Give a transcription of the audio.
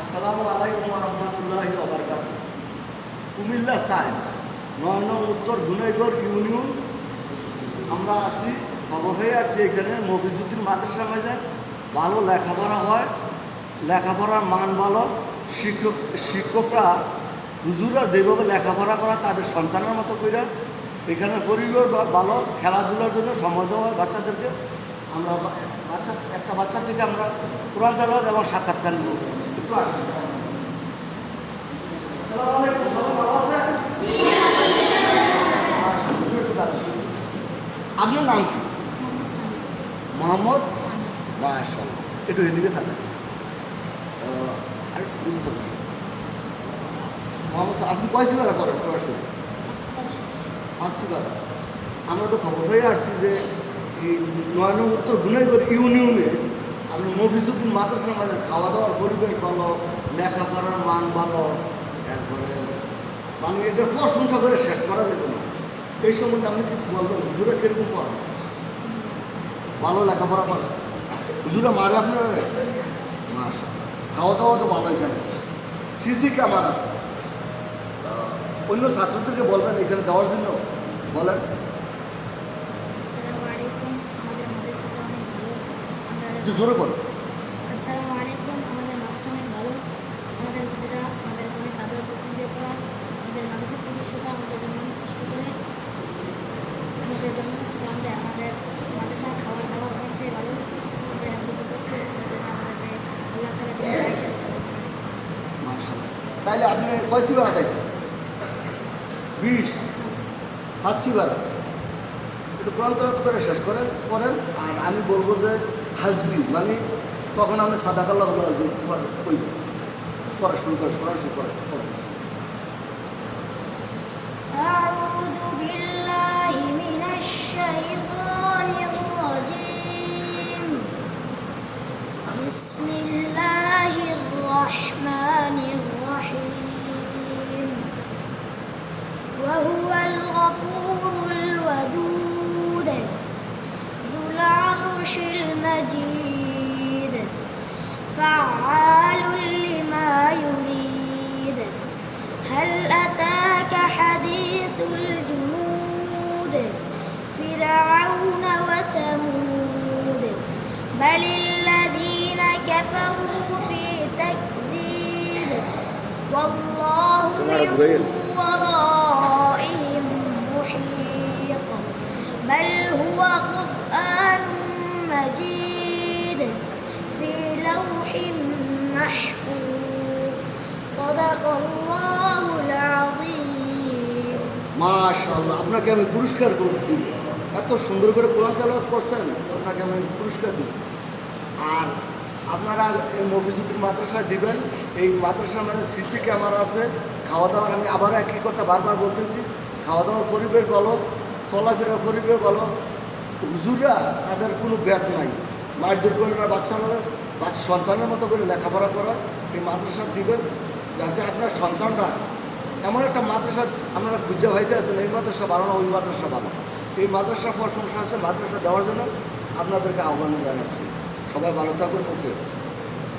আসসালামু আলাইকুম রহমতুল্লাহি ওবারকাতুহু। কুমিল্লা সাইড ৯ নং উত্তর গুনাইগড় ইউনিয়ন আমরা আছি। খবর হয়ে আসছি এখানে মফিজুদ্দিন মাদ্রাসা মাঝে ভালো লেখাপড়া হয়, লেখাপড়ার মান ভালো। শিক্ষকরা হুজুরা যেভাবে লেখাপড়া করা তাদের সন্তানের মতো করে এখানে পরিবার ভালো, খেলাধুলার জন্য সময় দেওয়া হয় বাচ্চাদেরকে। আমরা একটা বাচ্চা থেকে আমরা কোরআন তেলাওয়াত এবং সাক্ষাৎকার নেব। একটু আসুন। আসসালামু আলাইকুম, সবাই ভালো আছেন? আপনার নাম কি? মোহাম্মদ মাশাআল্লাহ। একটু এদিকে থাকেন, আর একটু দূর থাকুন। মোহাম্মদ আপনি কয়সি বেলা করেন পড়াশোনা? 5 বেলা। আমরা তো খবর হয়ে আসছি যে এই ৯ নং উত্তর গুনাইগড় ইউনিয়নে আপনি মফিজুদ্দিন মাদ্রাসার মাঝে খাওয়া দাওয়ার পরিবেশ ভালো, লেখাপড়ার মান ভালো, এরপরে মানে এটা প্রশংসা করে শেষ করা যাবে না। এই সম্বন্ধে আপনি কিছু বলবেন? হুজুরা কীরকম পড়ে? ভালো লেখাপড়া করে? হুজুরা মারে আপনার? মাশাআল্লাহ। খাওয়া দাওয়া তো ভালো এখানে, সিসি ক্যামেরা আছে। অন্য ছাত্রদেরকে বলবেন এখানে দেওয়ার জন্য, বলেন। আসসালামু আলাইকুম, আমাদের মাদ্রাসাটা অনেক ভালো। একটু জোরে বলেন। আসসালামু আলাইকুম, আমাদের মাদ্রাসা অনেক ভালো। আমাদের হুজুরা আমাদের অনেক আদর যত্ন দিয়ে পড়ায়। আমাদের মাদ্রাসা প্রতিষ্ঠাতা আমাদের জন্য অনেক কষ্ট করে আমাদের জন্য শ্রম দেয়। আমাদের মাদ্রাসার খাবার দাবার অনেকটাই ভালো। আমরা একজন করতেছি আমাদেরকে আল্লাহ তালা দিন হিসাবে মাশাআল্লাহ। তাইলে আপনি কয়সি বেড়া চাইছেন? 20 পাচ্ছি বেড়া। একটু কোরআন তেলাওয়াত করে শেষ করেন। আর আমি বলবো যে হাসবি মানে তখন আপনি সাদাকাল্লাহ হলো কইবেন, পড়া শুরু করেন, পড়া শুরু করেন। أعوذ بالله من الشيطان الرجيم. بسم الله الرحمن الرحيم. وهو الغفور الودود ذو العرش المجيد فعال لما يريد. هل أتاك حديث الجنود فرعون وثمود بل الذين كفروا في تكذيب والله من ورائهم محيط. بل هو قرآن مجيد في لوح محفوظ. صدق الله العظيم. মাশাআল্লাহ, আপনাকে আমি পুরস্কার দিব। এত সুন্দর করে কোরআন তেলাওয়াত করছেন, আপনাকে আমি পুরস্কার দিব। আর আপনারা এই মফিজুদ্দিন মাদ্রাসায় দিবেন। এই মাদ্রাসার মধ্যে সিসি ক্যামেরা আছে। খাওয়া দাওয়ার আমি আবারও একই কথা বারবার বলতেছি, খাওয়া দাওয়ার পরিবেশ ভালো, চলাফেরার পরিবেশ ভালো। হুজুররা তাদের কোনো ব্যাত নাই, মারধর করে না, বাচ্চা সন্তানের মতো করে লেখাপড়া করা। এই মাদ্রাসা দিবেন যাতে আপনার সন্তানরা এমন একটা মাদ্রাসা আপনারা খুঁজে ভাইতে আছেন, এই মাদ্রাসা ভালো না ওই মাদ্রাসা ভালো। এই মাদ্রাসা প্রশংসা আছে, মাদ্রাসা দেওয়ার জন্য আপনাদেরকে আহ্বান জানাচ্ছি। সবাই ভালো থাকুন। ওকে।